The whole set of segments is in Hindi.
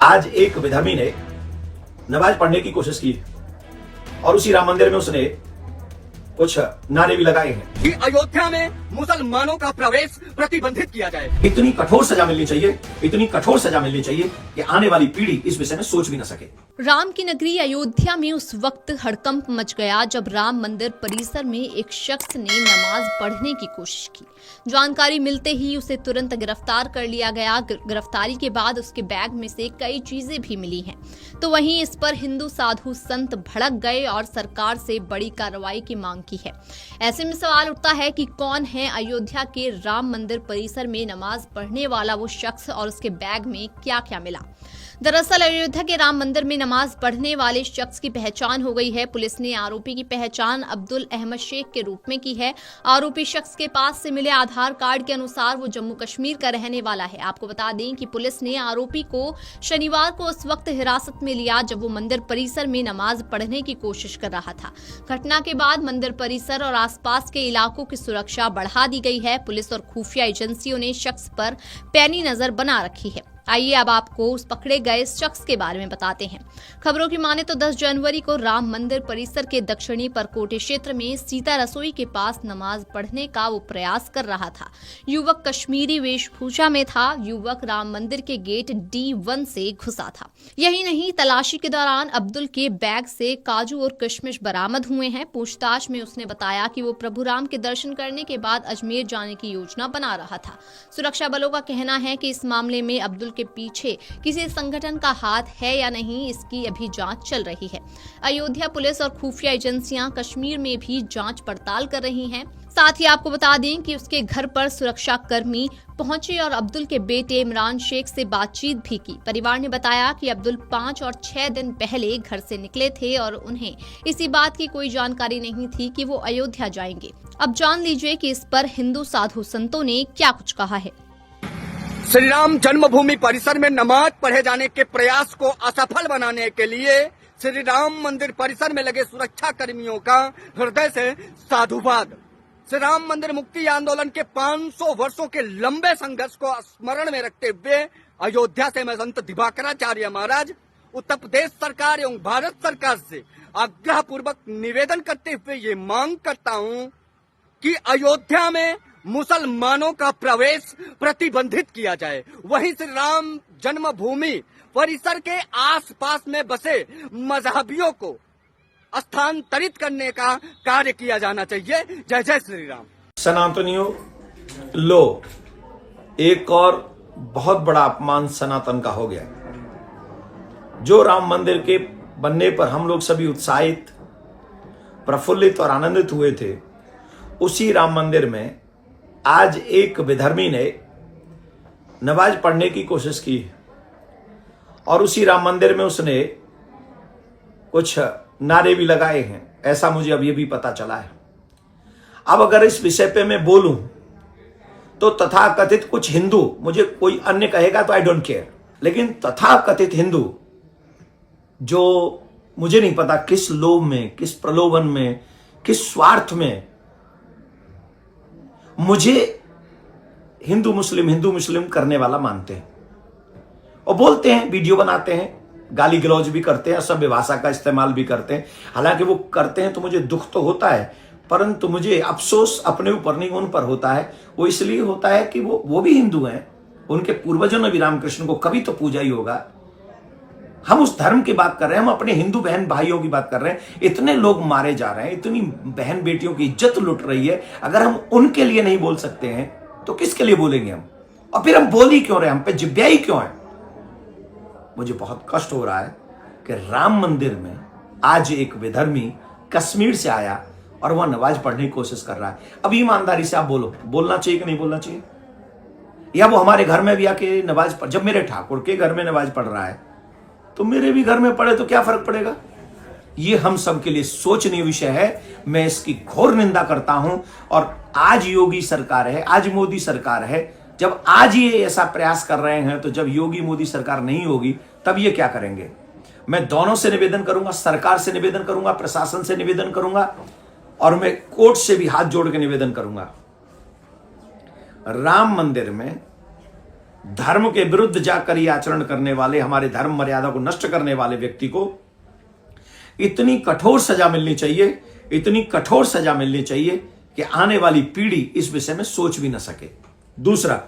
आज एक विधर्मी ने नमाज पढ़ने की कोशिश की और उसी राम मंदिर में उसने कुछ नारे भी लगाए हैं कि अयोध्या में मुसलमानों का प्रवेश प्रतिबंधित किया जाए। इतनी कठोर सजा मिलनी चाहिए, इतनी कठोर सजा मिलनी चाहिए कि आने वाली पीढ़ी इस विषय में सोच भी न सके। राम की नगरी अयोध्या में उस वक्त हड़कंप मच गया जब राम मंदिर परिसर में एक शख्स ने नमाज पढ़ने की कोशिश की। जानकारी मिलते ही उसे तुरंत गिरफ्तार कर लिया गया। गिरफ्तारी के बाद उसके बैग में से कई चीजें भी मिली हैं। तो वहीं इस पर हिंदू साधु संत भड़क गए और सरकार से बड़ी कार्रवाई की मांग की है। ऐसे में सवाल उठता है कि कौन है अयोध्या के राम मंदिर परिसर में नमाज पढ़ने वाला वो शख्स और उसके बैग में क्या क्या मिला। दरअसल अयोध्या के राम मंदिर में नमाज पढ़ने वाले शख्स की पहचान हो गई है। पुलिस ने आरोपी की पहचान अब्दुल अहमद शेख के रूप में की है। आरोपी शख्स के पास से मिले आधार कार्ड के अनुसार वो जम्मू कश्मीर का रहने वाला है। आपको बता दें कि पुलिस ने आरोपी को शनिवार को उस वक्त हिरासत में लिया जब वो मंदिर परिसर में नमाज पढ़ने की कोशिश कर रहा था। घटना के बाद मंदिर परिसर और आसपास के इलाकों की सुरक्षा बढ़ा दी गई है। पुलिस और खुफिया एजेंसियों ने शख्स पर पैनी नजर बना रखी है। आइए अब आपको उस पकड़े गए शख्स के बारे में बताते हैं। खबरों की माने तो 10 जनवरी को राम मंदिर परिसर के दक्षिणी परकोटे क्षेत्र में सीता रसोई के पास नमाज पढ़ने का वो प्रयास कर रहा था। युवक कश्मीरी वेशभूषा में था। युवक राम मंदिर के गेट D1 से घुसा था। यही नहीं, तलाशी के दौरान अब्दुल के बैग से काजू और किशमिश बरामद हुए हैं। पूछताछ में उसने बताया कि वो प्रभु राम के दर्शन करने के बाद अजमेर जाने की योजना बना रहा था। सुरक्षा बलों का कहना है कि इस मामले में अब्दुल के पीछे किसी संगठन का हाथ है या नहीं, इसकी अभी जांच चल रही है। अयोध्या पुलिस और खुफिया एजेंसियां कश्मीर में भी जांच पड़ताल कर रही हैं। साथ ही आपको बता दें कि उसके घर पर सुरक्षा कर्मी पहुंचे और अब्दुल के बेटे इमरान शेख से बातचीत भी की। परिवार ने बताया कि अब्दुल 5 और 6 दिन पहले घर से निकले थे और उन्हें इसी बात की कोई जानकारी नहीं थी कि वो अयोध्या जाएंगे। अब जान लीजिए कि इस पर हिंदू साधु संतों ने क्या कुछ कहा है। श्री राम जन्मभूमि परिसर में नमाज पढ़े जाने के प्रयास को असफल बनाने के लिए श्री राम मंदिर परिसर में लगे सुरक्षा कर्मियों का हृदय से साधुवाद। श्री राम मंदिर मुक्ति आंदोलन के 500 वर्षों के लंबे संघर्ष को स्मरण में रखते हुए अयोध्या से मैं संत दिवाकराचार्य महाराज उत्तर प्रदेश सरकार एवं भारत सरकार से आग्रह पूर्वक निवेदन करते हुए ये मांग करता हूं कि अयोध्या में मुसलमानों का प्रवेश प्रतिबंधित किया जाए। वहीं श्री राम जन्मभूमि परिसर के आसपास में बसे मजहबियों को स्थानांतरित करने का कार्य किया जाना चाहिए। जय जय श्री राम। सनातनियों, लो एक और बहुत बड़ा अपमान सनातन का हो गया। जो राम मंदिर के बनने पर हम लोग सभी उत्साहित, प्रफुल्लित और आनंदित हुए थे, उसी राम मंदिर में आज एक विधर्मी ने नमाज पढ़ने की कोशिश की और उसी राम मंदिर में उसने कुछ नारे भी लगाए हैं। ऐसा मुझे अब ये भी पता चला है। अब अगर इस विषय पे मैं बोलूं तो तथाकथित कुछ हिंदू, मुझे कोई अन्य कहेगा तो आई डोंट केयर, लेकिन तथाकथित हिंदू जो मुझे नहीं पता किस लोभ में, किस प्रलोभन में, किस स्वार्थ में मुझे हिंदू मुस्लिम करने वाला मानते हैं और बोलते हैं, वीडियो बनाते हैं, गाली गलौज भी करते हैं, असभ्य भाषा का इस्तेमाल भी करते हैं। हालांकि वो करते हैं तो मुझे दुख तो होता है, परंतु मुझे अफसोस अपने ऊपर नहीं उन पर होता है। वो इसलिए होता है कि वो भी हिंदू हैं, उनके पूर्वजों ने भी रामकृष्ण को कभी तो पूजा ही होगा। हम उस धर्म की बात कर रहे हैं, हम अपने हिंदू बहन भाइयों की बात कर रहे हैं। इतने लोग मारे जा रहे हैं, इतनी बहन बेटियों की इज्जत लुट रही है। अगर हम उनके लिए नहीं बोल सकते हैं तो किसके लिए बोलेंगे हम? और फिर हम बोल ही क्यों रहे, हम पे जिब्याई क्यों है? मुझे बहुत कष्ट हो रहा है कि राम मंदिर में आज एक विधर्मी कश्मीर से आया और वह नमाज पढ़ने की कोशिश कर रहा है। अब ईमानदारी से आप बोलो, बोलना चाहिए कि नहीं बोलना चाहिए? या वो हमारे घर में भी आके नमाज पढ़, जब मेरे ठाकुर के घर में नमाज पढ़ रहा है तो मेरे भी घर में पढ़े तो क्या फर्क पड़ेगा? ये हम सब के लिए सोचनीय विषय है। मैं इसकी घोर निंदा करता हूं। और आज योगी सरकार है, आज मोदी सरकार है। जब आज ये ऐसा प्रयास कर रहे हैं तो जब योगी मोदी सरकार नहीं होगी तब ये क्या करेंगे? मैं दोनों से निवेदन करूंगा, सरकार से निवेदन करूंगा, प्रशासन से निवेदन करूंगा और मैं कोर्ट से भी हाथ जोड़ के निवेदन करूंगा। राम मंदिर में धर्म के विरुद्ध जाकर ये आचरण करने वाले, हमारे धर्म मर्यादा को नष्ट करने वाले व्यक्ति को इतनी कठोर सजा मिलनी चाहिए, इतनी कठोर सजा मिलनी चाहिए कि आने वाली पीढ़ी इस विषय में सोच भी ना सके। दूसरा,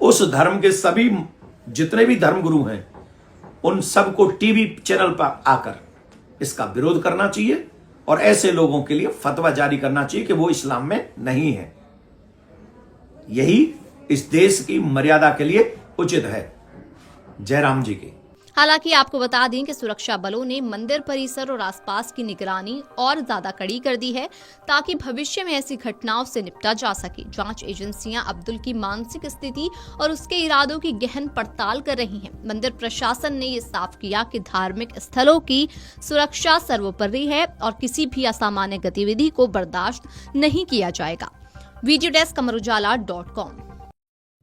उस धर्म के सभी जितने भी धर्मगुरु हैं उन सबको टीवी चैनल पर आकर इसका विरोध करना चाहिए और ऐसे लोगों के लिए फतवा जारी करना चाहिए कि वो इस्लाम में नहीं है। यही इस देश की मर्यादा के लिए उचित है। जय राम जी की। हालांकि आपको बता दें कि सुरक्षा बलों ने मंदिर परिसर और आसपास की निगरानी और ज्यादा कड़ी कर दी है ताकि भविष्य में ऐसी घटनाओं से निपटा जा सके। जांच एजेंसियां अब्दुल की मानसिक स्थिति और उसके इरादों की गहन पड़ताल कर रही हैं। मंदिर प्रशासन ने ये साफ किया कि धार्मिक स्थलों की सुरक्षा सर्वोपरि है और किसी भी असामान्य गतिविधि को बर्दाश्त नहीं किया जाएगा। Video desk amarujala.com।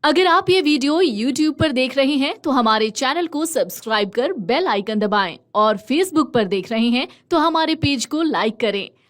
अगर आप ये वीडियो YouTube पर देख रहे हैं तो हमारे चैनल को सब्सक्राइब कर बेल आइकन दबाएं और Facebook पर देख रहे हैं तो हमारे पेज को लाइक करें।